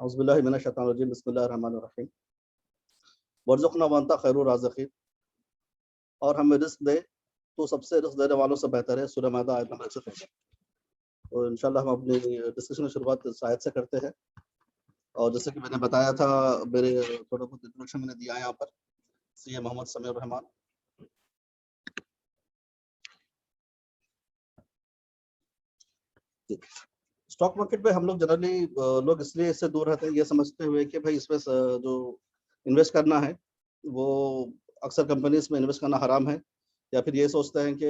औज़ुबिल्लाहि मिनश्शैतानिर्रजीम बिस्मिल्लाहिर्रहमानिर्रहीम। वर्ज़ुक़ना व अंता खैरुर राज़िक़ीन। और हमें रिज़्क़ दे तो सबसे रिज़्क़ देने वालों से बेहतर है। सूरह माइदा आयत नंबर 123। तो इंशाअल्लाह हम अपनी डिस्कशन की शुरुआत इस आयत से करते हैं। और जैसे कि मैंने बताया था, मेरे थोड़ा बहुत इंट्रोडक्शन मैंने दिया है यहाँ पर। CA Mohammad Samiur Rahman. Stock market में हम लोग जनरली लोग इसलिए इससे दूर रहते हैं, ये समझते हुए कि भाई इसमें जो इन्वेस्ट करना है वो अक्सर कंपनीज में इन्वेस्ट करना हराम है, या फिर ये सोचते हैं कि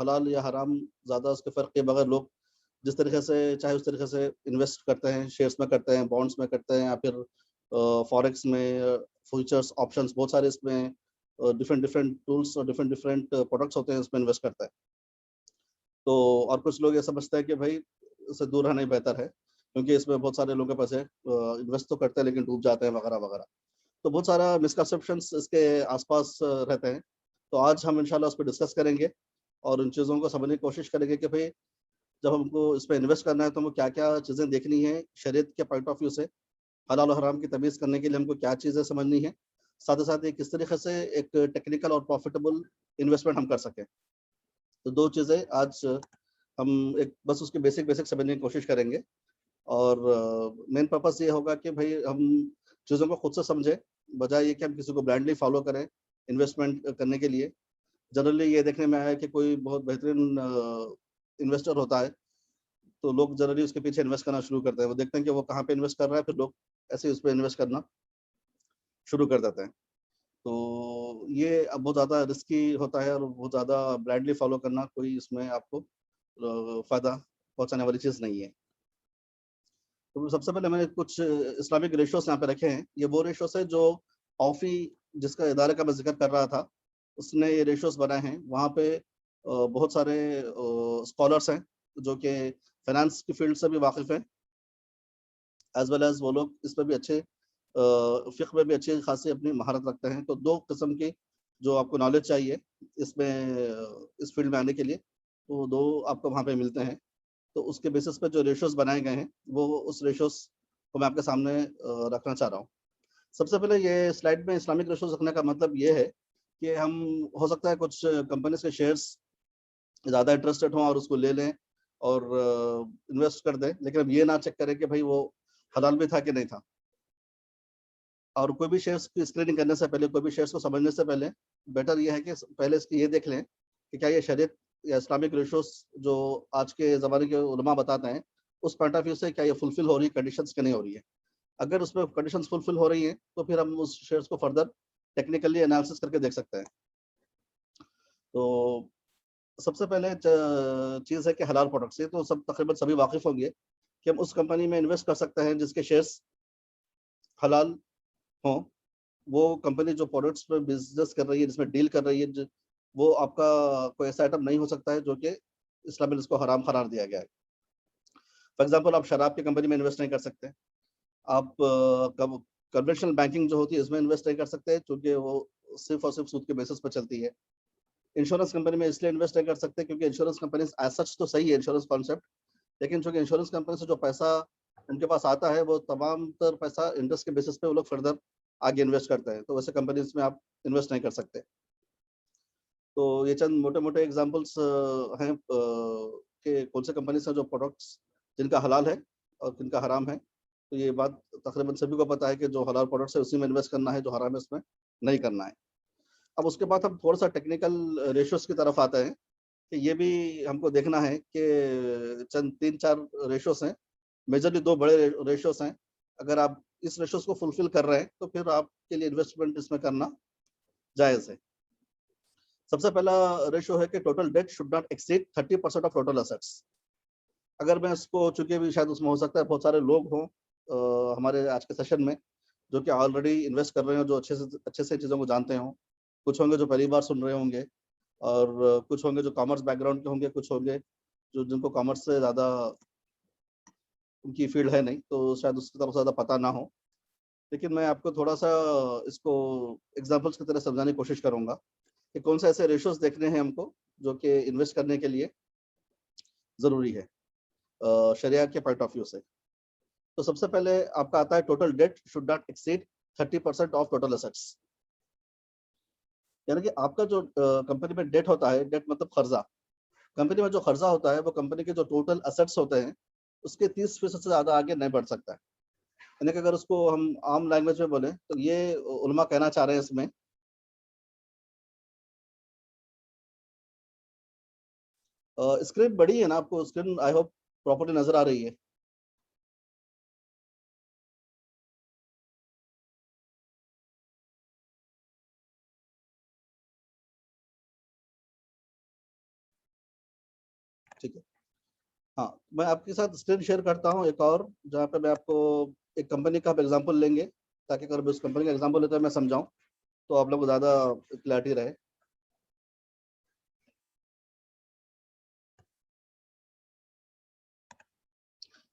हलाल या हराम ज़्यादा उसके फ़र्क के बगैर लोग जिस तरीके से चाहे उस तरीके से इन्वेस्ट करते हैं, शेयर्स में करते हैं, बॉन्ड्स में करते हैं, या फिर फॉरेक्स में, फ्यूचर्स, ऑप्शंस, बहुत सारे इसमें डिफरेंट डिफरेंट टूल्स और डिफरेंट डिफरेंट प्रोडक्ट्स होते हैं, इसमें इन्वेस्ट करता है। तो और कुछ लोग ये समझते हैं कि भाई इससे दूर रहना ही बेहतर है, क्योंकि इसमें बहुत सारे लोगों के पैसे इन्वेस्ट तो करते हैं लेकिन डूब जाते हैं वगैरह वगैरह। तो बहुत सारा मिसकंसेप्शंस इसके आसपास रहते हैं। तो आज हम इंशाल्लाह उस पर डिस्कस करेंगे और उन चीज़ों को समझने की कोशिश करेंगे कि भाई जब हमको इस पे इन्वेस्ट करना है तो हमको क्या-क्या चीज़ें देखनी है शरीयत के पॉइंट ऑफ व्यू से, हलाल और हराम की तमीज़ करने के लिए हमको क्या चीज़ें समझनी है, साथ ही साथ ये किस तरीके से एक टेक्निकल और प्रॉफिटेबल इन्वेस्टमेंट हम कर सकें। तो 2 चीज़ें आज हम एक बस उसके बेसिक बेसिक समझने की कोशिश करेंगे। और मेन पर्पस ये होगा कि भाई हम चीज़ों को खुद से समझें, बजाय ये कि हम किसी को ब्लाइंडली फॉलो करें इन्वेस्टमेंट करने के लिए। जनरली ये देखने में आया है कि कोई बहुत बेहतरीन इन्वेस्टर होता है, तो लोग जनरली उसके पीछे इन्वेस्ट करना शुरू करते हैं। वो देखते हैं कि वो कहाँ पे इन्वेस्ट कर रहा है, फिर लोग ऐसे ही उस पे इन्वेस्ट करना शुरू कर देते हैं। तो ये अब बहुत ज़्यादा रिस्की होता है और बहुत ज़्यादा ब्लाइंडली फॉलो करना कोई इसमें आपको फ़ायदा पहुँचाने वाली चीज़ नहीं है। तो सबसे पहले मैंने कुछ इस्लामिक रेशियोज़ यहाँ पे रखे हैं। ये वो रेशियोज़ है जो औफ़ी, जिसका इदारे का मैं ज़िक्र कर रहा था, उसने ये रेशियोज़ बनाए हैं। वहाँ पे बहुत सारे स्कॉलर्स हैं जो कि फाइनेंस की फ़ील्ड से भी वाकिफ़ हैं, एज़ वेल एज़ वो लोग इस पे भी अच्छे फ़िक़्ह में भी अच्छी खासी अपनी महारत रखते हैं। तो 2 किस्म की जो आपको नॉलेज चाहिए इसमें इस फ़ील्ड में आने के लिए, तो 2 आपको वहाँ पे मिलते हैं। तो उसके बेसिस पे जो रेशियोज़ बनाए गए हैं, वो उस रेशियोज़ को मैं आपके सामने रखना चाह रहा हूँ। सबसे पहले ये स्लाइड में इस्लामिक रेशियोज़ रखने का मतलब ये है कि हम हो सकता है कुछ कंपनीज़ के शेयर्स ज़्यादा इंटरेस्टेड हों और उसको ले लें और इन्वेस्ट कर दें, लेकिन हम ये ना चेक करें कि भाई वो हलाल भी था कि नहीं था। और कोई भी शेयर्स की स्क्रीनिंग करने से पहले, कोई भी शेयर्स को समझने से पहले बेटर ये है कि पहले इसकी ये देख लें कि क्या ये शरीयत या इस्लामिक रेशियोज़ जो आज के ज़माने के उलमा बताते हैं, उस पॉइंट ऑफ व्यू से क्या ये फुलफिल हो रही है कंडीशंस कि नहीं हो रही है। अगर उसमें कंडीशंस फुलफिल हो रही हैं, तो फिर हम उस शेयर्स को फर्दर टेक्निकली एनालिसिस करके देख सकते हैं। तो सबसे पहले चीज़ है कि हलाल प्रोडक्ट्स, ये तो सब तकरीबन सभी वाकिफ़ होंगे कि हम उस कंपनी में इन्वेस्ट कर सकते हैं जिसके शेयर्स हलाल हों। वो कंपनी जो प्रोडक्ट्स पे बिज़नेस कर रही है, जिसमें डील कर रही है, वो आपका कोई ऐसा आइटम नहीं हो सकता है जो कि इस्लाम में जिसको हराम करार दिया गया है। फॉर एग्ज़ाम्पल आप शराब की कंपनी में इन्वेस्ट नहीं कर सकते। आप कब कन्वेंशनल बैंकिंग जो होती है इसमें इन्वेस्ट नहीं कर सकते, क्योंकि वो सिर्फ़ और सिर्फ़ सूद के बेसिस पे चलती है। इंश्योरेंस कंपनी में इसलिए इन्वेस्ट नहीं कर सकते क्योंकि इंश्योरेंस कंपनीज़ एज़ सच तो सही है इंश्योरेंस कॉन्सेप्ट, लेकिन चूँकि इंश्योरेंस कंपनी से जो पैसा उनके पास आता है, वो तमाम तर पैसा इंटरेस्ट के बेसिस पे वो लोग फर्दर आगे इन्वेस्ट करते हैं। तो वैसे कंपनीज़ में आप इन्वेस्ट नहीं कर सकते। तो ये चंद मोटे-मोटे एग्ज़ाम्पल्स हैं कि कौन से कंपनीज़ हैं जो प्रोडक्ट्स जिनका हलाल है और किनका हराम है। तो ये बात तकरीबन सभी को पता है कि जो हलाल प्रोडक्ट्स है उसी में इन्वेस्ट करना है, जो हराम है उसमें नहीं करना है। अब उसके बाद हम थोड़ा-सा टेक्निकल रेशियोज़ की तरफ आते हैं कि ये भी हमको देखना है कि चंद 3-4 रेशियोज़ हैं। मेजरली 2 बड़े रेशियोज़ हैं। अगर आप इस रेशियोज़ को फुलफ़िल कर रहे हैं, तो फिर आपके लिए इन्वेस्टमेंट इसमें करना जायज़ है। सबसे पहला रेशियो है कि total date should not exceed 30% of total assets. अगर मैं इसको, चूँकि भी शायद उसमें हो सकता है बहुत सारे लोग हों हमारे आज के सेशन में जो कि ऑलरेडी इन्वेस्ट कर रहे हों, जो अच्छे से चीज़ों को जानते हों। कुछ होंगे जो पहली बार सुन रहे होंगे और कुछ होंगे जो कॉमर्स बैकग्राउंड के होंगे, कुछ होंगे जो जिनको कॉमर्स से ज़्यादा उनकी फ़ील्ड है नहीं, तो शायद उसकी तरफ ज़्यादा पता ना हो। लेकिन मैं आपको थोड़ा-सा इसको एग्ज़ाम्पल्स की तरह समझाने की कोशिश करूँगा कि कौन से ऐसे रेशियोज़ देखने हैं हमको जो कि इन्वेस्ट करने के लिए ज़रूरी है शरिया के पॉइंट ऑफ व्यू से। तो सबसे पहले आपका आता है total date should not exceed 30% of total assets. यानी कि आपका जो कंपनी में डेट होता है, डेट मतलब खर्चा, कंपनी में जो खर्चा होता है वो कंपनी के जो टोटल एसेट्स होते हैं उसके 30% से ज्यादा आगे नहीं बढ़ सकता है। यानी कि अगर उसको हम आम लैंग्वेज में बोले तो ये उलमा कहना चाह रहे हैं इसमें, स्क्रीन बड़ी है ना, आपको स्क्रीन आई होप प्रॉपर्ली नजर आ रही है। ठीक है, हाँ, मैं आपके साथ स्क्रीन शेयर करता हूँ एक और, जहाँ पे मैं आपको एक कंपनी का आप एग्जांपल लेंगे, ताकि अगर मैं उस कंपनी का एग्जांपल लेते हैं मैं समझाऊं तो आप लोग को ज़्यादा क्लैरिटी रहे।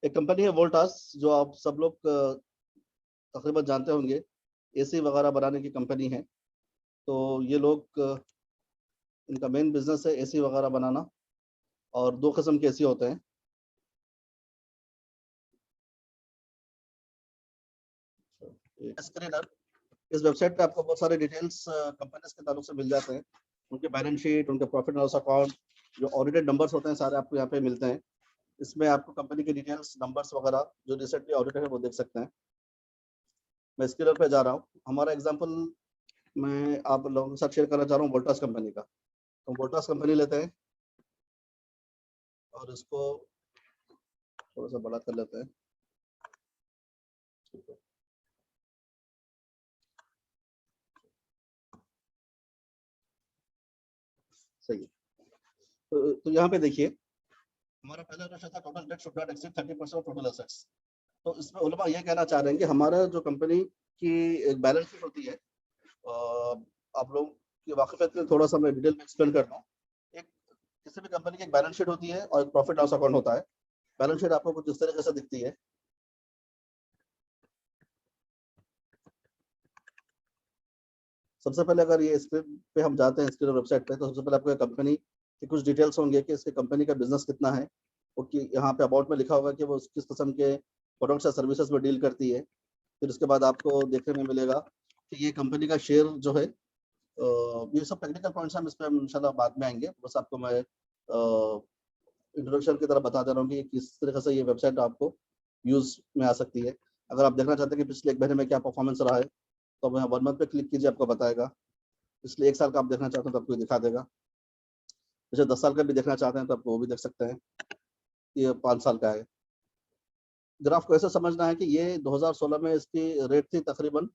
एक कंपनी है वोल्टास, जो आप सब लोग तकरीबन जानते होंगे, एसी वगैरह बनाने की कंपनी है। तो ये लोग इनका मेन बिजनेस है एसी वगैरह बनाना, और दो किस्म के एसी होते हैं। स्क्रीनर, इस वेबसाइट पे आपको बहुत सारे डिटेल्स कंपनीज के ताल्लुक से मिल जाते हैं, उनके बैलेंस शीट, उनके प्रॉफिट एंड लॉस अकाउंट, जो ऑडिटेड नंबर्स होते हैं सारे आपको यहाँ पे मिलते हैं। इसमें आपको कंपनी के डिटेल्स, नंबर्स वगैरह जो रिसेंटली ऑडिटेड है वो देख सकते हैं। मैं स्क्रीनर पे जा रहा हूँ, हमारा एग्जांपल मैं आप लोगों के साथ शेयर करना चाह रहा हूँ वोल्टास कंपनी का। तो वोल्टास कंपनी लेते हैं और इसको थोड़ा सा बड़ा कर लेते हैं। ठीक है, सही है। तो यहाँ पे देखिए, हमारा पहला प्रश्न था total date should not exceed 30% of total assets. तो इसमें उलमा ये कहना चाह रहे हैं कि हमारा जो कंपनी की एक बैलेंस शीट होती है, आप लोग की वाकफियत के लिए थोड़ा सा मैं डिटेल में एक्सप्लेन करता हूँ। एक किसी भी कंपनी की एक बैलेंस शीट होती है और एक प्रॉफिट लॉस अकाउंट होता है। बैलेंस शीट आपको कुछ इस तरीके से दिखती है। सबसे पहले अगर ये स्क्रीन पे हम जाते हैं, स्क्रीन वेबसाइट पे, तो सबसे पहले आपको कंपनी के कुछ डिटेल्स होंगे कि इसके कंपनी का बिजनेस कितना है, और यहाँ पे अबाउट में लिखा होगा कि वो किस किस्म के प्रोडक्ट्स या सर्विसेज में डील करती है। फिर उसके बाद आपको देखने में मिलेगा कि ये कंपनी का शेयर जो है, ये सब टेक्निकल पॉइंट्स हम इस पर इंशाल्लाह बाद में आएंगे। बस आपको मैं इंट्रोडक्शन की तरह बता दे रहा हूँ कि किस तरीके से ये वेबसाइट आपको यूज में आ सकती है। अगर आप देखना चाहते हैं कि पिछले एक महीने में क्या परफॉर्मेंस रहा है, तो मैं 1 मंथ पे क्लिक कीजिए, आपको बताएगा। पिछले 1 साल का आप देखना चाहते हैं तो आपको दिखा देगा। पिछले 10 साल का भी देखना चाहते हैं तो आपको वो भी देख सकते हैं। ये 5 साल का है। ग्राफ को ऐसे समझना है कि ये 2016 में इसकी रेट थी तकरीबन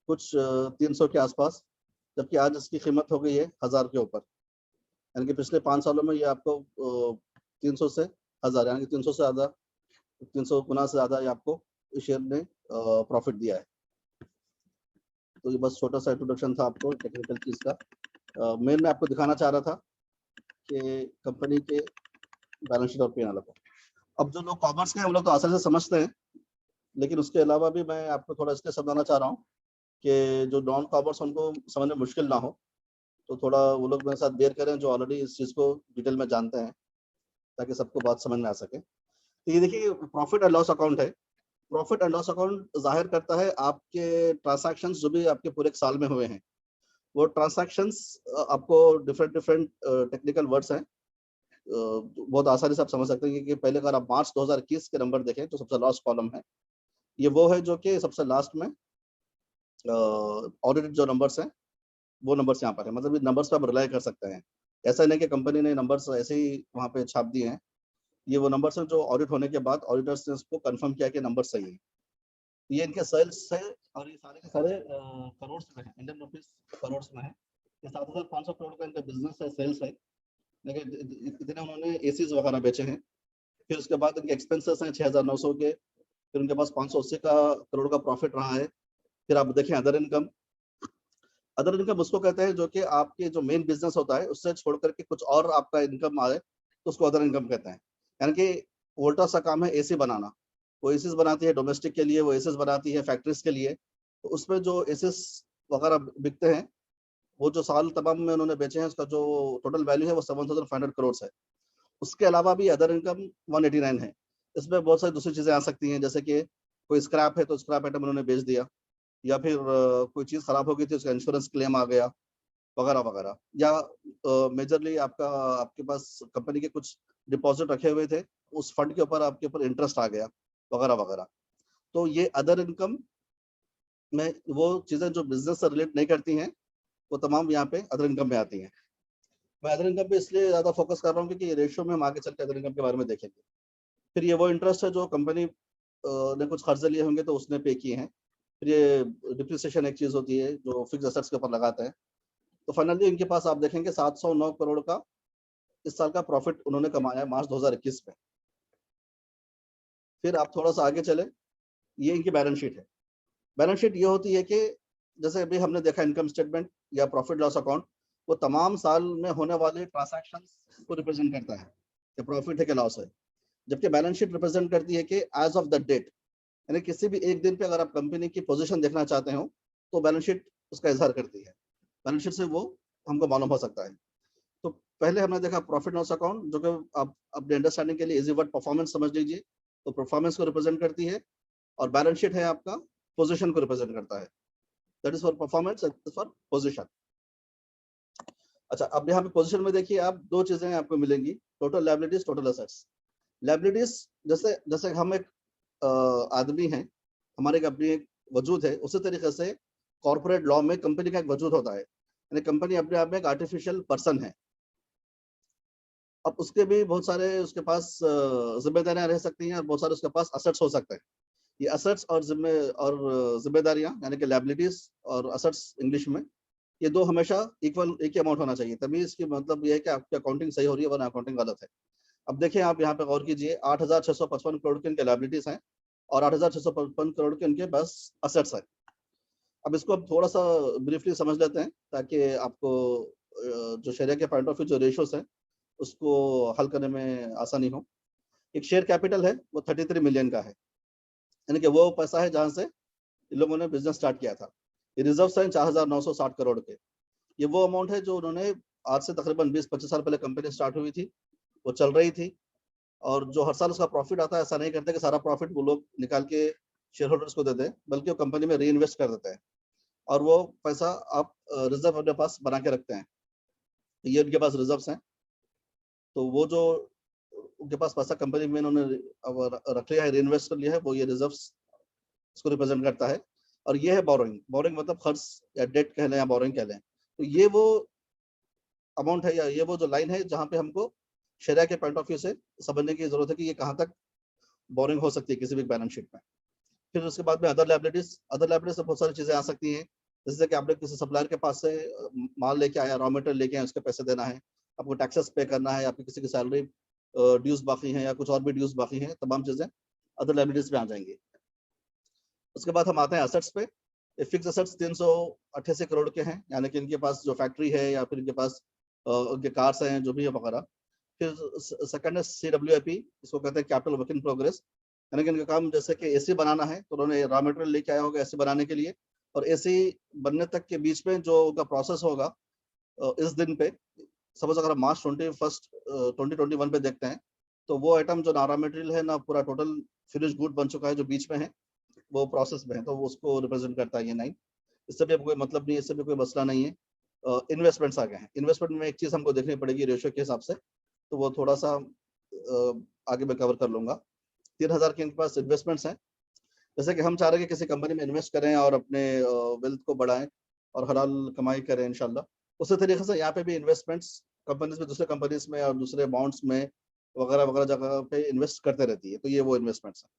कुछ 300 के आसपास, जबकि आज इसकी कीमत हो गई है 1000 के ऊपर। यानी कि पिछले 5 सालों में ये आपको 300 से 1000, यानी कि 300 से ज़्यादा, 300 गुना से ज़्यादा ये आपको इस शेयर ने प्रॉफिट दिया है। तो ये बस छोटा सा इंट्रोडक्शन था आपको टेक्निकल चीज़ का। मेन मैं आपको दिखाना चाह रहा था कि कंपनी के बैलेंस शीट और पी एन एल को। अब जो लोग कॉमर्स के हैं वो लोग तो आसानी से समझते हैं, लेकिन उसके अलावा भी मैं आपको थोड़ा इसलिए समझाना चाह रहा हूँ कि जो नॉन कॉमर्स उनको समझने मुश्किल ना हो, तो थोड़ा वो लोग मेरे साथ बेयर करें जो ऑलरेडी इस चीज़ को डिटेल में जानते हैं, ताकि सबको बात समझ में आ सके। तो ये देखिए, प्रॉफिट एंड लॉस अकाउंट है। प्रॉफिट एंड लॉस अकाउंट जाहिर करता है आपके ट्रांसैक्शंस जो भी आपके पूरे एक साल में हुए हैं। वो ट्रांसैक्शंस आपको डिफरेंट डिफरेंट टेक्निकल वर्ड्स हैं, बहुत आसानी से आप समझ सकते हैं कि पहले अगर आप मार्च 2021 के नंबर देखें तो सबसे लास्ट कॉलम है, ये वो है जो कि सबसे लास्ट में ऑडिटेड जो नंबर्स हैं वो नंबर्स यहाँ पर है। मतलब ये नंबर्स पे आप रिलाई कर सकते हैं। ऐसा नहीं कि कंपनी ने नंबर्स ऐसे ही वहाँ पे छाप दिए हैं। ये वो नंबर्स हैं जो ऑडिट होने के बाद ऑडिटर्स ने उसको कंफर्म किया कि नंबर सही है। ये इनके सेल्स है, और ये सारे के सारे करोड़ में है, इंडियन रुपीस करोड़ में है। ये 7500 करोड़ का इनका बिजनेस है, सेल्स है। लेकिन इतने उन्होंने एसीज वगैरह बेचे हैं। फिर उसके बाद इनके एक्सपेंसेस हैं 6900 के। फिर उनके पास 580 का करोड़ का प्रॉफिट रहा है। फिर आप देखें अदर इनकम। अदर इनकम उसको कहते हैं जो कि आपके जो मेन बिजनेस होता है उससे छोड़ करके कुछ और आपका इनकम आए तो उसको अदर इनकम कहते हैं। यानी कि वोल्टास का काम है एसी बनाना। वो एसीज बनाती है डोमेस्टिक के लिए, वो एसीज बनाती है फैक्ट्रीज के लिए। तो उसमें जो एसीज वगैरह बिकते हैं, वो जो साल तमाम में उन्होंने बेचे हैं, उसका जो टोटल वैल्यू है वो 7500 करोड़ है। उसके अलावा भी अदर इनकम 189 है। इसमें बहुत सारी दूसरी चीजें आ सकती हैं, जैसे कि कोई स्क्रैप है तो स्क्रैप आइटम उन्होंने बेच दिया, या फिर कोई चीज खराब हो गई थी, उसका इंश्योरेंस क्लेम आ गया, वगैरह वगैरह। या मेजरली आपके पास कंपनी के कुछ डिपॉजिट रखे हुए थे, उस फंड के ऊपर आपके ऊपर इंटरेस्ट आ गया, वगैरह वगैरह। तो ये अदर इनकम में वो चीजें जो बिजनेस से रिलेट नहीं करती हैं, वो तमाम यहाँ पे अदर इनकम में आती हैं। मैं अदर इनकम पे इसलिए ज्यादा फोकस कर रहा हूँ क्योंकि ये रेशियो में हम आगे चल के अदर इनकम के बारे में देखेंगे। फिर ये वो इंटरेस्ट है जो कंपनी ने कुछ कर्जे लिए होंगे तो उसने पे किए हैं। फिर ये डिप्रिसिएशन एक चीज होती है जो फिक्स एसेट्स के ऊपर लगाते हैं। तो फाइनली इनके पास आप देखेंगे 709 करोड़ का इस साल का प्रॉफिट उन्होंने कमाया है मार्च 2021 में। फिर आप थोड़ा सा आगे चले, ये इनकी बैलेंस शीट है। बैलेंस शीट ये होती है कि जैसे अभी हमने देखा इनकम स्टेटमेंट या प्रॉफिट लॉस अकाउंट, वो तमाम साल में होने वाले ट्रांसैक्शंस को रिप्रेजेंट करता है कि प्रॉफिट है कि लॉस है। जबकि बैलेंस शीट रिप्रेजेंट करती है कि एज ऑफ द डेट, यानी किसी भी एक दिन पे अगर आप कंपनी की पोजीशन देखना चाहते हो तो बैलेंस शीट उसका इजहार करती है। बैलेंस शीट से वो हमको मालूम हो सकता है। तो पहले हमने देखा प्रॉफिट लॉस अकाउंट, जो कि आप अपने अंडरस्टैंडिंग के लिए इजी वर्ड परफॉर्मेंस समझ लीजिए। तो परफॉर्मेंस को रिप्रेजेंट करती है, और बैलेंस शीट है आपका पोजीशन को रिप्रेजेंट करता है। That is for performance, for position. अच्छा, अब यहाँ पे पोजीशन में देखिए आप दो चीजें आपको मिलेंगी, total liabilities, total assets. Liabilities, जैसे जैसे हम एक आदमी हैं, हमारे एक अपनी एक वजूद है, उसी तरीके से कॉर्पोरेट लॉ में कंपनी का एक वजूद होता है, यानी कंपनी अपने आप में एक आर्टिफिशियल पर्सन है। अब उसके भी बहुत सारे उसके पास जिम्मेदारियां रह सकती हैं, और बहुत सारे उसके पास असेट्स हो सकते हैं। ये असेट्स और जिम्मेदारियां, यानी कि लायबिलिटीज और असेट्स इंग्लिश में, ये दो हमेशा इक्वल एक ही अमाउंट होना चाहिए, तभी इसकी मतलब ये है कि आपकी अकाउंटिंग सही हो रही है, वरना अकाउंटिंग गलत है। अब देखिए आप यहाँ पे गौर कीजिए, 8,655 करोड़ के इनके लायबिलिटीज हैं, और 8,655 करोड़ के इनके पास असेट्स है। अब इसको अब थोड़ा सा ब्रीफली समझ लेते हैं, ताकि आपको जो शेयर के पॉइंट ऑफ व्यू जो रेशियोज है उसको हल करने में आसानी हो। एक शेयर कैपिटल है, वो 33 मिलियन का है, यानी कि वो पैसा है जहां से इन लोगों ने बिजनेस स्टार्ट किया था। ये रिजर्व हैं 4,960 करोड़ के। ये वो अमाउंट है जो उन्होंने आज से तकरीबन 20-25 साल पहले कंपनी स्टार्ट हुई थी, वो चल रही थी, और जो हर साल उसका प्रॉफिट आता है, ऐसा नहीं करते कि सारा प्रॉफिट वो लोग निकाल के शेयर होल्डर्स को देते हैं, बल्कि वो कंपनी में री इन्वेस्ट कर देते हैं, और वो पैसा आप रिजर्व अपने पास बना के रखते हैं। तो ये उनके पास रिजर्व हैं। तो वो जो उनके पास पैसा कंपनी में उन्होंने रख लिया है, री इन्वेस्ट कर लिया है, वो ये रिजर्व इसको रिप्रेजेंट करता है। और ये है बोरोइंग। बोरोइंग मतलब खर्च, या डेट कह लें या बोरोइंग कह लें। तो ये वो अमाउंट है, या ये वो जो लाइन है जहाँ पे हमको शरिया के पॉइंट ऑफ व्यू से समझने की जरूरत है कि ये कहाँ तक बोरिंग हो सकती है किसी भी बैलेंस शीट में। फिर उसके बाद में अदर लायबिलिटीज। अदर लायबिलिटीज से बहुत सारी चीजें आ सकती हैं, जैसे कि आपने किसी सप्लायर के पास से माल लेके आया, रॉ मटेरियल लेके आए, उसके पैसे देना है, आपको टैक्सेस पे करना है, आपकी किसी की सैलरी ड्यूज बाकी है, या कुछ और भी ड्यूज बाकी हैं, तमाम चीजें अदर लायबिलिटीज में आ जाएंगी। उसके बाद हम आते हैं असेट्स पे। फिक्स असेट्स 388 करोड़ के हैं, यानी कि इनके पास जो फैक्ट्री है, या फिर इनके पास उनके कार्स हैं जो भी है वगैरह। फिर सेकंड है CWIP, इसको कहते हैं कैपिटल वर्क इन प्रोग्रेस, यानी कि इनका काम जैसे कि एसी बनाना है, तो उन्होंने रॉ मटेरियल लेके आया होगा एसी बनाने के लिए, और एसी बनने तक के बीच में जो उनका प्रोसेस होगा, इस दिन पे सपोज अगर हम मार्च 21 2021 पे देखते हैं, तो वो आइटम जो ना रॉ मटेरियल है ना पूरा टोटल फिनिश गुड बन चुका है, जो बीच में है वो प्रोसेस में है, तो वो उसको रिप्रेजेंट करता है ये 9। इससे भी कोई मतलब नहीं है, इससे भी कोई मसला नहीं है। इन्वेस्टमेंट्स आ गए हैं। इन्वेस्टमेंट में एक चीज हमको देखनी पड़ेगी रेशियो के हिसाब से, तो वो थोड़ा सा आगे मैं कवर कर लूंगा। 3,000 के इनके पास इन्वेस्टमेंट्स हैं। जैसे कि हम चाह रहे हैं कि किसी कंपनी में इन्वेस्ट करें और अपने वेल्थ को बढ़ाएं और हलाल कमाई करें इंशाल्लाह। उसी तरीके से यहाँ पे भी इन्वेस्टमेंट्स कंपनीज में, दूसरे कंपनीज में और दूसरे बॉन्ड्स में वगैरह वगैरह जगह पे इन्वेस्ट करते रहती है, तो ये वो इन्वेस्टमेंट्स हैं।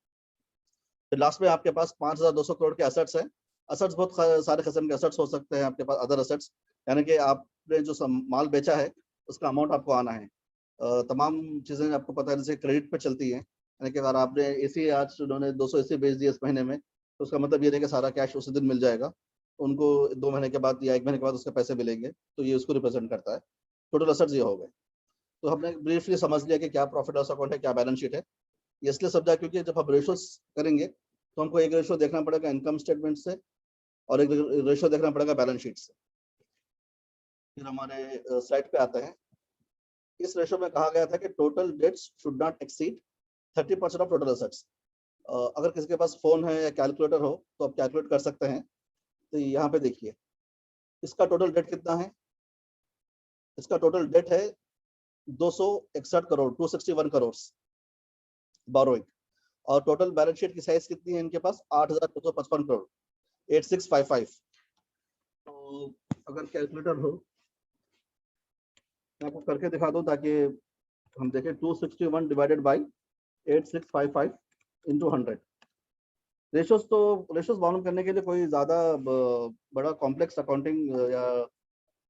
फिर लास्ट में आपके पास 5,200 करोड़ के असेट्स हैं। असेट्स बहुत सारे किस्म के असेट्स हो सकते हैं आपके पास, अदर असेट्स, यानी कि आपने जो माल बेचा है उसका अमाउंट आपको आना है। तमाम चीजें आपको पता है जैसे क्रेडिट पे चलती हैं, यानी कि अगर आपने एसी आज उन्होंने 200 एसी बेच दिए इस महीने में, तो उसका मतलब ये नहीं कि सारा कैश उसी दिन मिल जाएगा, उनको 2 महीने के बाद या 1 महीने के बाद उसके पैसे मिलेंगे, तो ये उसको रिप्रेजेंट करता है। टोटल असेट्स ये हो गए। तो हमने ब्रीफली समझ लिया कि क्या प्रॉफिट लॉस अकाउंट है, क्या बैलेंस शीट है। ये इसलिए समझा क्योंकि जब हम रेशियोज करेंगे तो हमको एक रेशियो देखना पड़ेगा इनकम स्टेटमेंट से, और एक रेशियो देखना पड़ेगा बैलेंस शीट से। फिर हमारे स्लाइड पे आते हैं। इस रेशियो में कहा गया था कि total debts should not exceed 30% of total assets. अगर किसी के पास फोन है या कैलकुलेटर हो तो आप कैलकुलेट कर सकते हैं। तो यहाँ पे देखिए इसका टोटल डेट कितना है। इसका टोटल डेट है 261 करोड़, 261 करोड़ बोरोइंग। और टोटल बैलेंस शीट की साइज कितनी है इनके पास, 8,255 करोड़, 8655। तो अगर कैलकुलेटर हो मैं आपको करके दिखा दूं ताकि हम देखें। 261 डिवाइडेड बाई 8655 इंटू 100। रेशोज मालूम करने के लिए कोई ज़्यादा बड़ा कॉम्प्लेक्स अकाउंटिंग या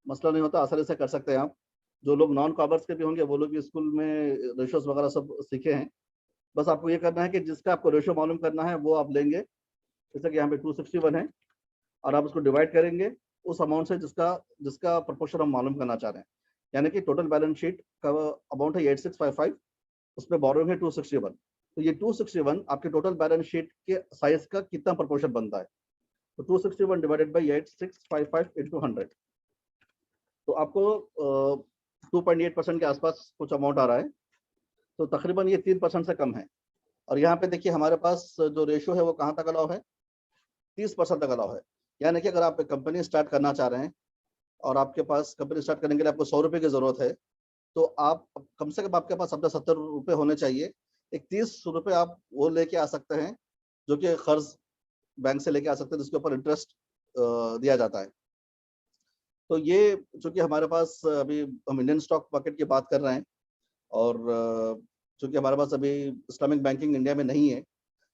मसला नहीं होता, आसानी से कर सकते हैं आप। जो लोग नॉन कॉमर्स के भी होंगे वो लोग भी स्कूल में रेशोज वगैरह सब सीखे हैं। बस आपको ये करना है कि जिसका आपको रेशो मालूम करना है वो आप लेंगे, जैसे कि यहाँ पे 261 है, और आप उसको डिवाइड करेंगे उस अमाउंट से जिसका जिसका प्रपोर्शन हम मालूम करना चाह रहे हैं। यानी कि टोटल बैलेंस शीट का अमाउंट है 8655, उसमें बोरोइंग है 261। तो ये 261 आपके टोटल बैलेंस शीट के साइज का कितना प्रपोर्शन बनता है। तो 261 डिवाइडेड बाई 8655 इंटू 100, तो आपको 2.8% के आसपास कुछ अमाउंट आ रहा है। तो तकरीबन ये 3% से कम है। और यहाँ पे देखिए हमारे पास जो रेशो है वो कहाँ तक अलाउ है, 30% तक अलाउ है। यानी कि अगर आप एक कंपनी स्टार्ट करना चाह रहे हैं और आपके पास कंपनी स्टार्ट करने के लिए आपको 100 रुपये की जरूरत है, तो आप कम से कम आपके पास अपने 70 रुपये होने चाहिए। एक 30 रुपये आप वो लेके आ सकते हैं जो कि कर्ज बैंक से लेके आ सकते हैं, जिसके ऊपर इंटरेस्ट दिया जाता है। तो ये चूंकि हमारे पास अभी हम इंडियन स्टॉक मार्केट की बात कर रहे हैं, और चूंकि हमारे पास अभी इस्लामिक बैंकिंग इंडिया में नहीं है,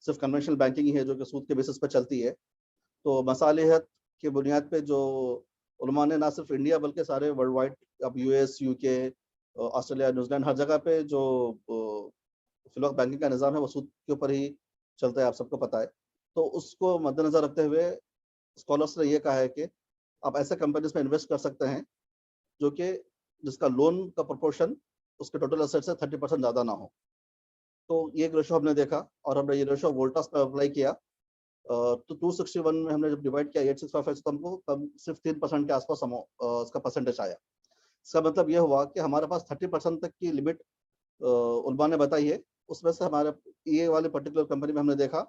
सिर्फ कन्वेंशनल बैंकिंग ही है जो कि सूद के बेसिस पर चलती है। तो मसालिहत की बुनियाद पे जो उलमा ने ना सिर्फ इंडिया बल्कि सारे वर्ल्ड वाइड, अब यूएस, यूके, ऑस्ट्रेलिया, न्यूजीलैंड, हर जगह पे जो फिलहाल बैंकिंग का निज़ाम है वो सूद के ऊपर ही चलता है, आप सबको पता है। तो उसको मद्देनजर रखते हुए स्कॉलर्स ने ये कहा है कि आप ऐसे कंपनीज में इन्वेस्ट कर सकते हैं जो कि जिसका लोन का प्रोपोर्शन उसके टोटल एसेट से 30% ज़्यादा ना हो। तो ये एक रेशो हमने देखा और हमने ये रेशो वोल्टास पर अप्लाई किया। तो 261 में हमने जब डिवाइड किया 8655 तो हमको कम सिर्फ 3% के आसपास उसका परसेंटेज आया। इसका मतलब ये हुआ कि हमारे पास 30% तक की लिमिट उलमा ने बताई है। उसमें से हमारे ये वाले पर्टिकुलर कंपनी में हमने देखा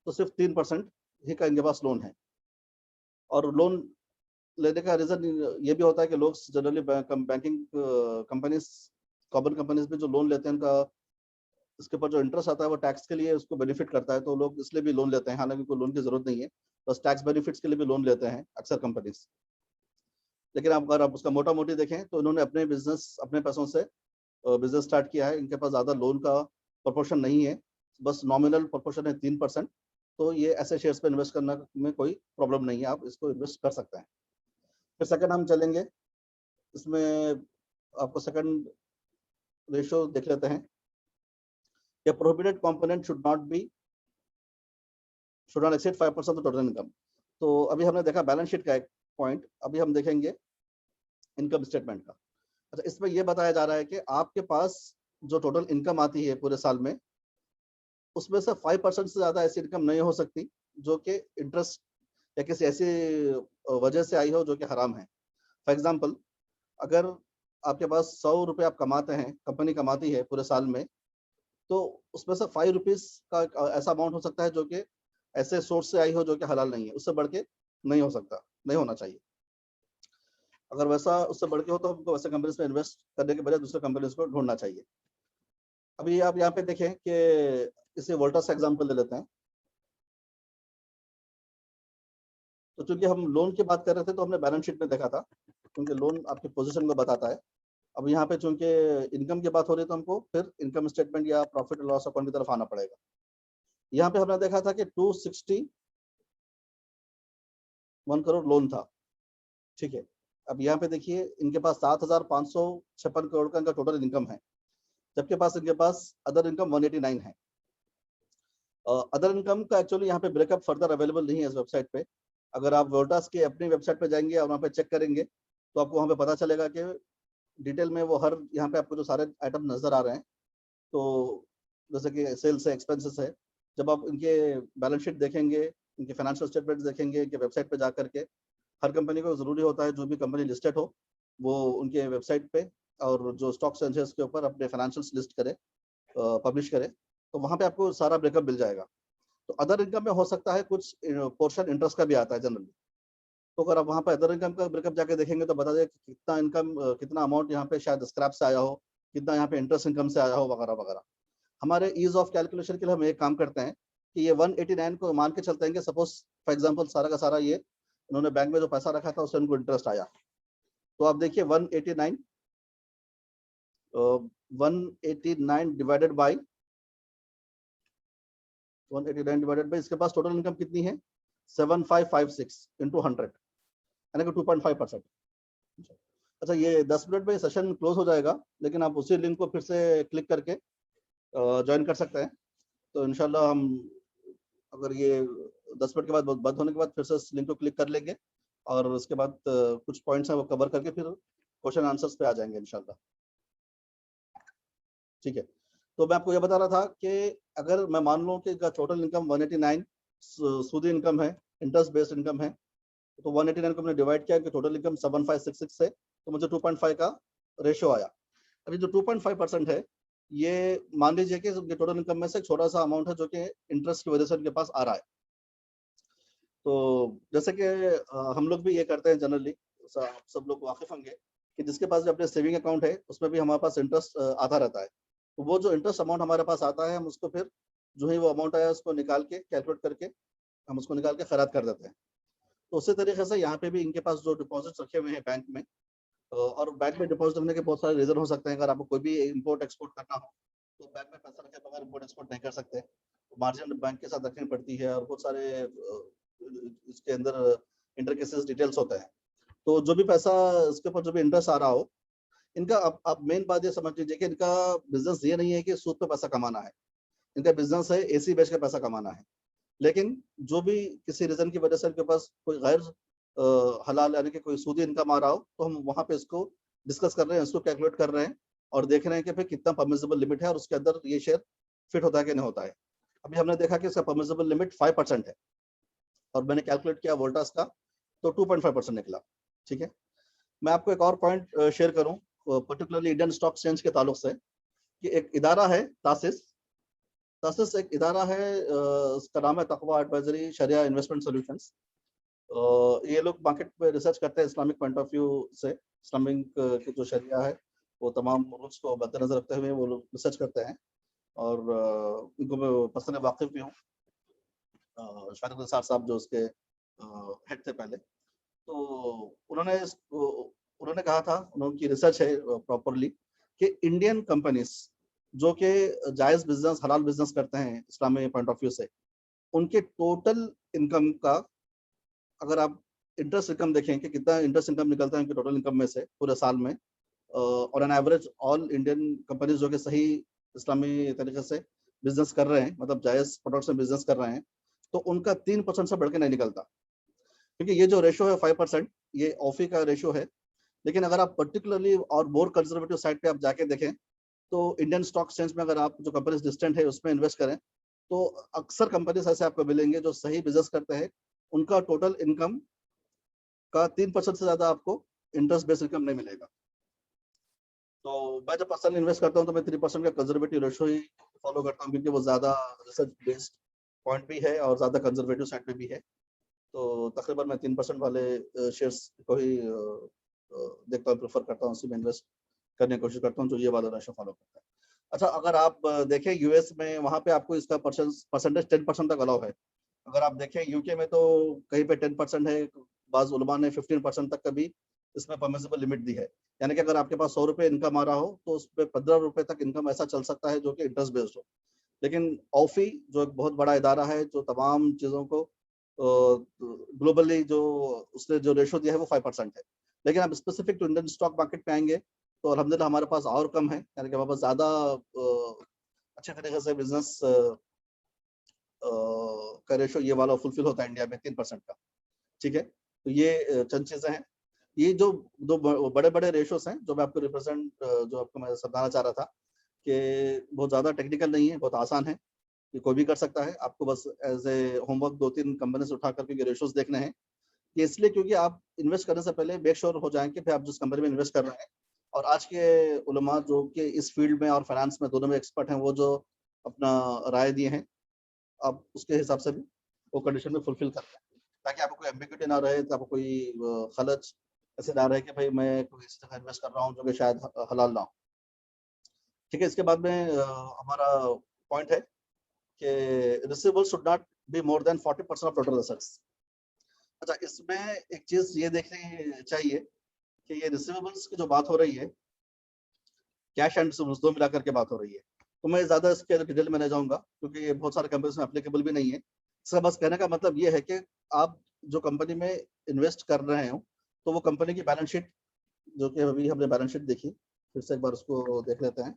तो सिर्फ 3% ही का इनके पास लोन है। और लोन लेने का रीजन ये भी होता है कि लोग generally banking companies, common companies में जो लोन लेते हैं उनका इसके ऊपर जो इंटरेस्ट आता है वो टैक्स के लिए उसको बेनिफिट करता है, तो लोग इसलिए भी लोन लेते हैं। हालांकि कोई लोन की जरूरत नहीं है, बस टैक्स बेनिफिट्स के लिए भी लोन लेते हैं अक्सर कंपनीज। लेकिन आप अगर आप उसका मोटा मोटी देखें तो इन्होंने अपने बिजनेस अपने पैसों से बिजनेस स्टार्ट किया है। इनके पास ज़्यादा लोन का प्रोपोर्शन नहीं है, बस नॉमिनल प्रोपोर्शन है 3%। तो ये ऐसे शेयर्स पे इन्वेस्ट करने में कोई प्रॉब्लम नहीं है, आप इसको इन्वेस्ट कर सकते हैं। फिर सेकंड हम चलेंगे, इसमें आपको सेकंड रेशो देख लेते हैं। A prohibited component should not exceed 5% of total income। तो अभी हमने देखा बैलेंस शीट का एक पॉइंट, अभी हम देखेंगे इनकम स्टेटमेंट का। अच्छा, इसमें यह बताया जा रहा है कि आपके पास जो टोटल इनकम आती है पूरे साल में, उसमें से 5% से ज्यादा ऐसी इनकम नहीं हो सकती जो कि इंटरेस्ट या किसी ऐसी वजह से आई हो जो कि हराम है। फॉर एग्जाम्पल, अगर आपके पास 100 रुपये आप कमाते हैं, कंपनी कमाती है पूरे साल में, तो उसमें से 5 रुपीज का ऐसा अमाउंट हो सकता है जो कि ऐसे सोर्स से आई हो जो कि हलाल नहीं है, उससे बढ़ के नहीं हो सकता, नहीं होना चाहिए। अगर वैसा उससे बढ़ के हो तो हमको वैसे कंपनीज में इन्वेस्ट करने के बजाय दूसरे कंपनीज को ढूंढना चाहिए। अभी आप यहाँ पे देखें कि इसे वोल्टास का एग्जाम्पल ले लेते हैं। तो चूंकि हम लोन की बात कर रहे थे तो हमने बैलेंस शीट में देखा था, क्योंकि लोन आपकी पोजीशन को बताता है। अब यहाँ पे चूंकि इनकम की बात हो रही है तो हमको फिर इनकम स्टेटमेंट या प्रॉफिट एंड लॉस अकाउंट की तरफ आना पड़ेगा। यहाँ पे हमने देखा था कि 261 करोड़ लोन था, ठीक है। अब यहाँ पे देखिए इनके पास 7,556 करोड़ का इनका टोटल इनकम है, जबकि पास इनके पास अदर इनकम 189 है। अदर इनकम का एक्चुअली यहाँ पे ब्रेकअप फर्दर अवेलेबल नहीं है इस वेबसाइट पे। अगर आप वोल्टास की अपनी वेबसाइट पे जाएंगे और वहाँ पे चेक करेंगे तो आपको वहाँ पे पता चलेगा कि डिटेल में वो हर यहाँ पे आपको जो सारे आइटम नजर आ रहे हैं, तो जैसे कि सेल्स है, एक्सपेंसेस है, जब आप इनके बैलेंस शीट देखेंगे, इनके फाइनेंशियल स्टेटमेंट देखेंगे, इनके वेबसाइट पे जा करके, हर कंपनी को जरूरी होता है जो भी कंपनी लिस्टेड हो वो उनके वेबसाइट पे और जो स्टॉक्स एक्सचेंज के ऊपर अपने फाइनेंशियल्स लिस्ट करे, पब्लिश करे। तो वहाँ पे आपको सारा ब्रेकअप मिल जाएगा। तो अदर इनकम में हो सकता है कुछ पोर्शन इंटरेस्ट का भी आता है जनरली। तो अगर आप वहाँ पे अदर इनकम का ब्रेकअप जाके देखेंगे तो बता देगा कि कितना इनकम, कितना अमाउंट यहाँ पे शायद स्क्रैप से आया हो, कितना यहाँ पे इंटरेस्ट इनकम से आया हो, वगैरह वगैरह। हमारे ईज ऑफ कैलकुलेशन के लिए हम एक काम करते हैं कि ये 189 को मान के चलते हैं कि सपोज फॉर एग्जांपल सारा का सारा ये इन्होंने बैंक में जो पैसा रखा था उससे उनको इंटरेस्ट आया। तो आप देखिए 189 डिवाइडेड बाई 189 डिवाइडेड बाई इसके पास टोटल इनकम कितनी है 7556 इंटू 100 यानी कि 2.5%। अच्छा, ये 10 मिनट में सेशन क्लोज हो जाएगा, लेकिन आप उसी लिंक को फिर से क्लिक करके ज्वाइन कर सकते हैं। तो इंशाल्लाह हम अगर ये 10 मिनट के बाद बंद होने के बाद फिर से इस लिंक को क्लिक कर लेंगे और उसके बाद कुछ पॉइंट्स हैं वो कवर करके फिर क्वेश्चन आंसर्स पे आ जाएंगे इंशाल्लाह। ठीक है, तो मैं आपको ये बता रहा था कि अगर मैं मान लूँ कि टोटल इनकम 189 सूदी इनकम है, इंटरेस्ट बेस्ड इनकम है, तो 189 को हमने डिवाइड किया कि टोटल इनकम 7566 है, तो मुझे 2.5 का रेशियो आया। अभी जो 2.5% है ये मान लीजिए कि टोटल इनकम में से एक छोटा सा अमाउंट है जो कि इंटरेस्ट की वजह से उनके पास आ रहा है। तो जैसे कि हम लोग भी ये करते हैं जनरली, सब लोग वाकिफ होंगे कि जिसके पास भी अपने सेविंग अकाउंट है उसमें भी हमारे पास इंटरेस्ट आता रहता है। तो वो जो इंटरेस्ट अमाउंट हमारे पास आता है हम उसको फिर जो ही वो अमाउंट आया उसको निकाल के कैलकुलेट करके हम उसको निकाल के खैरात कर देते हैं। तो उसी तरीके से यहाँ पे भी इनके पास जो डिपॉजिट रखे हुए हैं बैंक में, और बैंक में डिपॉजिट रखने के बहुत सारे रीजन हो सकते हैं। अगर आपको कोई भी इम्पोर्ट एक्सपोर्ट करना हो तो बैंक में पैसा रखे बगैर इम्पोर्ट एक्सपोर्ट नहीं कर सकते, मार्जिन बैंक के साथ रखनी पड़ती है और बहुत सारे इसके अंदर इंटरकेसेस डिटेल्स होते हैं। तो जो भी पैसा इसके ऊपर जो भी इंटरेस्ट आ रहा हो, इनका आप मेन बात ये समझ लीजिए कि इनका बिजनेस ये नहीं है कि सूद पे पैसा कमाना है, इनका बिजनेस है एसी बेच के पैसा कमाना है। लेकिन जो भी किसी रीजन की वजह से इनके पास कोई गैर हलाल यानी कि कोई सूदी इनकम आ रहा हो तो हम वहाँ पे इसको डिस्कस कर रहे हैं, इसको कैलकुलेट कर रहे हैं और देख रहे हैं कि फिर कितना परमिसिबल लिमिट है और उसके अंदर ये शेयर फिट होता है कि नहीं होता है। अभी हमने देखा कि इसका परमिसिबल लिमिट 5% है और मैंने कैलकुलेट किया वोल्टास का तो 2.5% निकला। ठीक है, मैं आपको एक और पॉइंट शेयर करूं पर्टिकुलरली इंडियन स्टॉक एक्सचेंज के ताल्लुक से कि एक इदारा है तासिस। तासिस एक इदारा है, उसका नाम है तकवा एडवाइजरी शरिया इन्वेस्टमेंट सॉल्यूशंस। ये लोग मार्केट पे रिसर्च करते हैं इस्लामिक पॉइंट ऑफ व्यू से। इस्लामिक की जो शरिया है वो तमाम रूल्स को मद्देनजर रखते हुए वो लोग रिसर्च करते हैं और इनको मैं पर्सनली वाकिफ भी हूँ। शारिक निसार साहब जो उसके हेड थे पहले, तो उन्होंने कहा था, उनकी रिसर्च है प्रॉपरली कि इंडियन कंपनीज जो कि जायज़ बिजनेस हलाल बिजनेस करते हैं इस्लामी पॉइंट ऑफ व्यू से, उनके टोटल इनकम का अगर आप इंटरेस्ट इनकम देखें कि कितना इंटरेस्ट इनकम निकलता है उनके टोटल इनकम में से पूरे साल में, और an average all Indian companies जो कि सही इस्लामी तरीके से बिजनेस कर रहे हैं, मतलब जायज़ प्रोडक्ट्स में बिजनेस कर रहे हैं, तो उनका 3% से बढ़ के नहीं निकलता। क्योंकि ये जो रेशो है 5%, ये ऑफी का रेशो है। लेकिन अगर आप पर्टिकुलरली और मोर कंजर्वेटिव साइड पे आप जाके देखें तो इंडियन स्टॉक एक्सचेंज में अगर आप जो कंपनीज लिस्टेड है उसमें इन्वेस्ट करें तो अक्सर कंपनीज ऐसे आपको मिलेंगे जो सही बिजनेस करते हैं, उनका टोटल इनकम का 3% से ज्यादा आपको इंटरेस्ट बेस्ड इनकम नहीं मिलेगा। तो मैं जब पर्सनल इन्वेस्ट करता हूँ तो मैं 3% का कंजर्वेटिव रेशो ही फॉलो करता हूँ क्योंकि वो ज्यादा रिसर्च बेस्ड पॉइंट भी है और ज्यादा कंजर्वेटिव साइड पे भी है। तो तकरीबन मैं 3% वाले शेयर्स को ही देखता हूँ, प्रेफर करता हूँ, उसी में इन्वेस्ट करने की कोशिश करता हूँ जो ये वाला रेशो फॉलो करता है। अच्छा, अगर आप देखें यूएस में, वहाँ पे आपको इसका परसेंटेज 10% तक अलाउ है। अगर आप देखें यूके में तो कहीं पे 10% है, बाज उलमा ने 15% तक कभी इसमें परमिसिबल लिमिट दी है। यानी कि अगर आपके पास 100 रुपये इनकम आ रहा हो तो उस पर 15 रुपये तक इनकम ऐसा चल सकता है जो कि इंटरेस्ट बेस्ड हो। लेकिन ऑफी जो एक बहुत बड़ा इदारा है जो तमाम चीज़ों को ग्लोबली जो उसने जो रेशो दिया है वो 5% है। लेकिन आप specific to Indian stock market पे आएंगे तो अल्हम्दुलिल्लाह हमारे पास और कम है, यानी कि हमारे पास ज़्यादा अच्छे तरीके से बिजनेस का रेशो ये वाला फुलफिल होता है इंडिया में 3% का। ठीक है, तो ये चंद चीज़ें हैं। ये जो दो बड़े बड़े रेशोस हैं जो मैं आपको रिप्रेजेंट जो आपको मैं समझाना चाह रहा था कि बहुत ज़्यादा टेक्निकल नहीं है, बहुत आसान है, ये कोई भी कर सकता है। आपको बस एज ए होमवर्क 2-3 कंपनी से उठा करके रेशोस देखने हैं। ये इसलिए क्योंकि आप इन्वेस्ट करने से पहले मेक श्योर हो जाएं कि फिर आप जिस कंपनी में इन्वेस्ट कर रहे हैं, और आज के उलमा जो कि इस फील्ड में और फाइनेंस में दोनों में एक्सपर्ट हैं, वो जो अपना राय दिए हैं, आप उसके हिसाब से भी वो कंडीशन में फुलफिल करते हैं, ताकि आपको कोई एम्बिग्यूटी ना रहे, तो आपको कोई खलच ऐसे ना रहे कि भाई मैं कोई इस जगह इन्वेस्ट कर रहा हूँ जो कि शायद हलाल ना हो। ठीक है, इसके बाद में हमारा पॉइंट है कि receivable should not be more than 40% of total assets. अच्छा, इसमें एक चीज ये देखनी चाहिए कि ये रिसीवेबल्स की जो बात हो रही है, कैश एंड रिसीवेबल्स दो मिलाकर के बात हो रही है, तो मैं ज्यादा इसके डिटेल में नहीं जाऊंगा क्योंकि ये बहुत सारे कंपनीज में एप्लीकेबल भी नहीं है। इसका बस कहने का मतलब ये है कि आप जो कंपनी में इन्वेस्ट कर रहे हो, तो वो कंपनी की बैलेंस शीट, जो कि अभी हमने बैलेंस शीट देखी, फिर से एक बार उसको देख लेते हैं।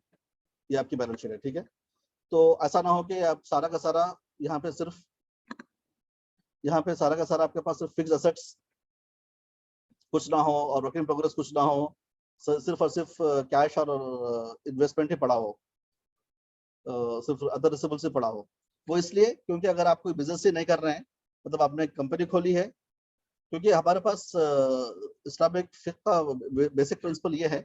ये आपकी बैलेंस शीट है, ठीक है। तो ऐसा ना हो कि आप सारा का सारा यहाँ पे सिर्फ सारा का सारा आपके पास सिर्फ फिक्स असेट्स कुछ ना हो और वर्क इन प्रोग्रेस कुछ ना हो, सिर्फ और सिर्फ कैश और इन्वेस्टमेंट ही पड़ा हो, सिर्फ अदर रिसिबल से पड़ा हो। वो इसलिए क्योंकि अगर आप कोई बिजनेस ही नहीं कर रहे हैं, मतलब आपने कंपनी खोली है, क्योंकि हमारे पास इस्लामिक फिक़्ह का बेसिक प्रिंसिपल ये है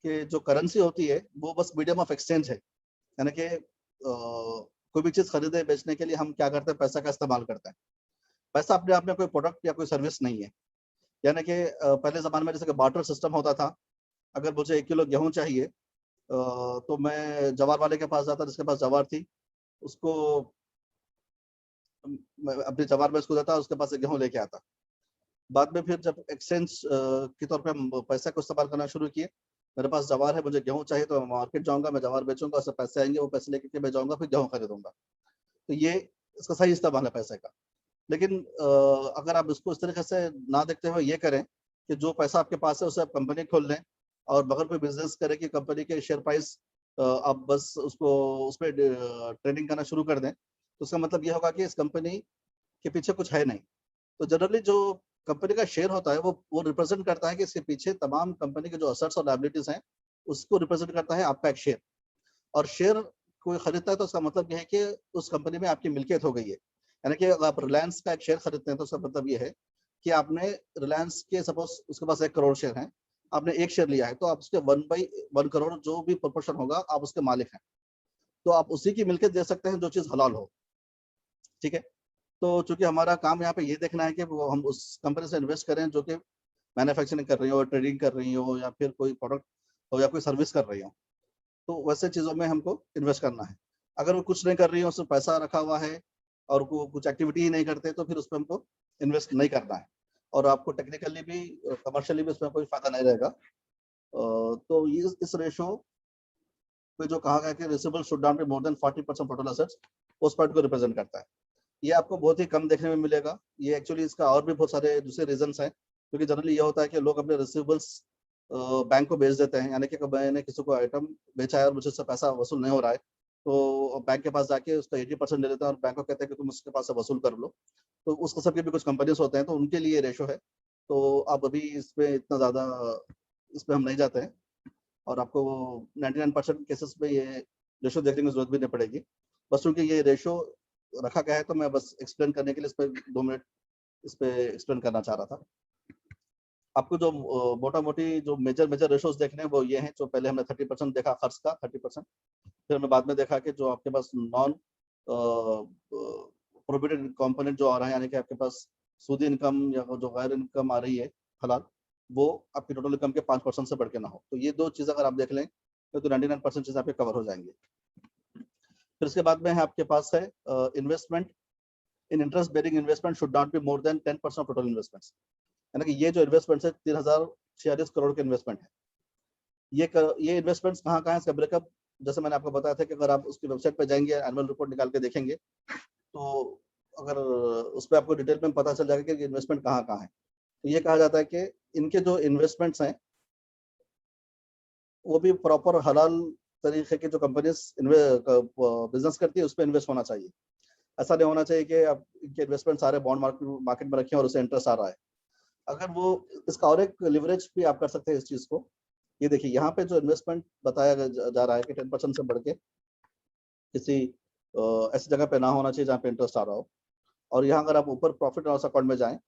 कि जो करेंसी होती है वो बस मीडियम ऑफ एक्सचेंज है। यानी कि कोई भी चीज़ खरीदे बेचने के लिए हम क्या करते हैं, पैसा का इस्तेमाल करते हैं। पैसा अपने आप में कोई प्रोडक्ट या कोई सर्विस नहीं है। यानी कि पहले ज़माने में जैसे कि बार्टर सिस्टम होता था, अगर मुझे 1 किलो गेहूँ चाहिए तो मैं जवार वाले के पास जाता, जिसके पास जवार थी, उसको मैं अपने जवार में उसको देता, उसके पास से गेहूँ लेके आता। बाद में फिर जब एक्सचेंज के तौर पे हम पैसे को इस्तेमाल करना शुरू किए, मेरे पास जवार है, मुझे गेहूँ चाहिए, तो मैं मार्केट जाऊँगा, मैं जवार बेचूँगा, उससे पैसे आएँगे, वो पैसे लेके के मैं जाऊँगा, फिर गेहूँ खरीदूँगा। तो ये इसका सही इस्तेमाल है पैसे का। लेकिन अगर आप इसको इस तरीके से ना देखते हुए ये करें कि जो पैसा आपके पास है उसे आप कंपनी खोल लें और बगैर कोई बिजनेस करें कि कंपनी के शेयर प्राइस आप बस उसको उसपे ट्रेडिंग करना शुरू कर दें, तो उसका मतलब ये होगा कि इस कंपनी के पीछे कुछ है नहीं। तो जनरली जो कंपनी का शेयर होता है वो रिप्रेजेंट करता है कि इसके पीछे तमाम कंपनी के जो असेट्स और लायबिलिटीज हैं, उसको रिप्रेजेंट करता है आपका एक शेयर। और शेयर कोई खरीदता है तो उसका मतलब ये है कि उस कंपनी में आपकी मिल्कियत हो गई है। यानी कि अगर आप रिलायंस का एक शेयर खरीदते हैं तो उसका मतलब ये है कि आपने रिलायंस के सपोज उसके पास 1 करोड़ शेयर हैं, आपने एक शेयर लिया है, तो आप उसके 1/1 करोड़ जो भी प्रोपोर्शन होगा आप उसके मालिक हैं। तो आप उसी की मिल्कियत दे सकते हैं जो चीज़ हलाल हो, ठीक है। तो चूंकि हमारा काम यहाँ पे ये देखना है कि वो हम उस कंपनी से इन्वेस्ट करें जो कि मैन्युफैक्चरिंग कर रही हो, ट्रेडिंग कर रही हो, या फिर कोई प्रोडक्ट हो, या कोई सर्विस कर रही हो, तो वैसे चीज़ों में हमको इन्वेस्ट करना है। अगर वो कुछ नहीं कर रही हो, सिर्फ पैसा रखा हुआ है और वो कुछ एक्टिविटी ही नहीं करते, तो फिर उसमें हमको इन्वेस्ट नहीं करना है और आपको टेक्निकली भी कमर्शियली भी उसमें कोई फायदा नहीं रहेगा। तो ये इस रेशो पे जो कहा गया कि receivable should not be more than 40% total assets, उस पॉइंट को रिप्रेजेंट करता है। ये आपको बहुत ही कम देखने में मिलेगा। ये एक्चुअली इसका और भी बहुत सारे दूसरे रीजंस हैं, क्योंकि जनरली ये होता है कि लोग अपने रिसीवेबल्स बैंक को भेज देते हैं। यानी कि मैंने किसी को आइटम बेचा है और मुझे उससे पैसा वसूल नहीं हो रहा है, तो बैंक के पास जाके उसका 80% ले लेते हैं और बैंक को कहते हैं कि तुम उसके पास से वसूल कर लो। तो उस किस्म के भी कुछ कंपनीज होते हैं, तो उनके लिए रेशो है। तो आप अभी इसमें इतना ज़्यादा इसमें हम नहीं जाते हैं और आपको 99% केसेस में ये रेशो देखने की जरूरत भी नहीं पड़ेगी। बस क्योंकि ये रेशो रखा गया है, तो मैं बस एक्सप्लेन करने के लिए इस पे 2 मिनट इस पे एक्सप्लेन करना चाह रहा था। आपको जो मोटा-मोटी जो मेजर रेशोज़ देखने हैं वो ये हैं, जो पहले हमने 30% देखा खर्च का 30%, फिर हमने बाद में देखा कि जो आपके पास नॉन प्रोविडेंट कंपोनेंट जो आ रहा है, यानी कि आपके पास सूदी इनकम या वो जो गैर इनकम आ रही है हलाल, वो आपकी टोटल इनकम के 5% से बढ़ के ना हो। तो ये 2 चीज़ अगर आप देख लें, तो 99% चीज़ आपके कवर हो जाएँगी। फिर उसके बाद में है आपके पास है investment in interest bearing investment should not be more than 10% of total investments. यानी कि ये जो इन्वेस्टमेंट्स है 3046 करोड़ के इन्वेस्टमेंट है। ये इन्वेस्टमेंट्स कहाँ-कहाँ है, इसका ब्रेकअप जैसे मैंने आपको बताया था कि अगर आप उसकी वेबसाइट पे जाएँगे, एनुअल रिपोर्ट निकाल के देखेंगे, तो अगर उसपे आपको डिटेल में पता चल जाएगा कि इन्वेस्टमेंट कहाँ-कहाँ है। तो ये कहा जाता है कि इनके जो इन्वेस्टमेंट्स हैं, वो भी प्रॉपर हलाल तरीके की जो कंपनीज़ बिज़नेस करती है, उसपे इन्वेस्ट होना चाहिए। ऐसा नहीं होना चाहिए कि आप इनके इन्वेस्टमेंट सारे बॉन्ड मार्केट में रखे हैं और उससे इंटरेस्ट आ रहा है। अगर वो इसका और एक लिवरेज भी आप कर सकते हैं इस चीज़ को। ये देखिए यहाँ पे जो इन्वेस्टमेंट बताया जा रहा है कि 10% से बढ़ के किसी ऐसी जगह पे ना होना चाहिए जहाँ पे इंटरेस्ट आ रहा हो। और यहाँ अगर आप ऊपर प्रॉफिट एंड लॉस अकाउंट में जाएँ,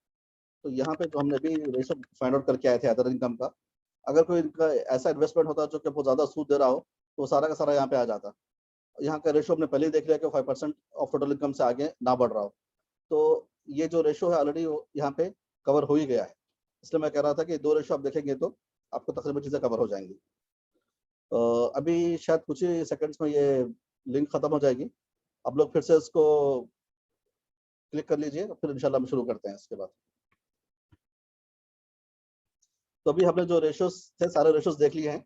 तो यहाँ पे जो हमने अभी रेशो फाइंड आउट करके आए थे अदर इनकम का, अगर कोई इनका ऐसा इन्वेस्टमेंट होता है जो कि बहुत ज़्यादा सूद दे रहा हो, तो सारा का सारा यहाँ पे आ जाता। यहाँ का रेशो हमने पहले ही देख लिया कि 5% ऑफ टोटल इनकम से आगे ना बढ़ रहा हो। तो ये जो रेशो है ऑलरेडी यहाँ पे कवर हो ही गया है। इसलिए मैं कह रहा था कि 2 रेशो आप देखेंगे तो आपको तकरीबन चीज़ें कवर हो जाएँगी। अभी शायद कुछ ही सेकंड्स में ये लिंक खत्म हो जाएगी। आप लोग फिर से इसको क्लिक कर लीजिए, फिर इंशाल्लाह हम शुरू करते हैं इसके बाद। तो अभी हमने जो रेशियोज़ थे सारे रेशियोज़ देख लिए हैं।